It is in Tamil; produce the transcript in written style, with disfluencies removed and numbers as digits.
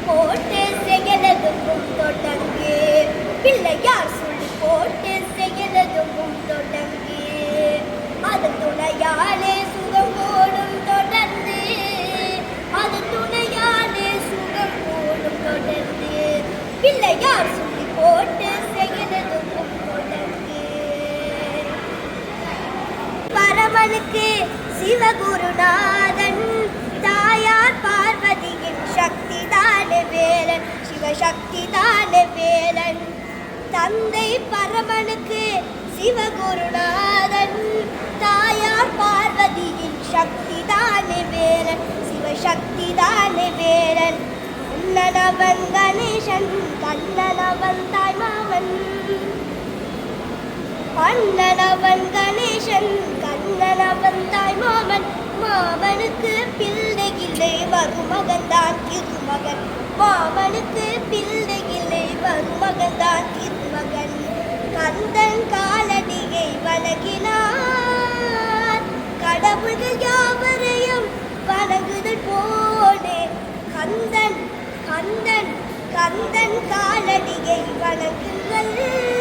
போட்டு செயலதும் தொடங்கு பிள்ளையார் சொல்லி போட்டு செயலதும் தொடங்கு அது துணையாலே சுகம் போடும் தொடர்ந்து அது துணையாலே சுகம் போடும் தொடர்ந்து பிள்ளையார் சொல்லி போட்டு செயலதும் தொடங்கு பரமனுக்கு சிவகுருநாதன் தாயார் பார்வதியின் சக்தி தானே வேலன் சிவசக்தி தானே வேலன் தந்தை பரமனுக்கு சிவகுருநாதன் தாயார் பார்வதியின் சக்தி தானே வேலன் சிவசக்தி தானே வேலன் அண்ணனவன் கணேசன் கண்ணனவன் தாய்மாமன் அண்ணனவன் கணேசன் கண்ணனவன் தாய்மாமன் மாமனுக்கு பிள்ளை இல்லை மருமகன்தான் திருமகன் மாமனுக்கு பிள்ளை இல்லை மருமகன்தான் திருமகன் கந்தன் காலடியை வணங்கினார் கடவுள்கள் யாவரையும் வணங்குதல் போனே கந்தன் கந்தன் கந்தன் காலடியை வணங்குங்கள்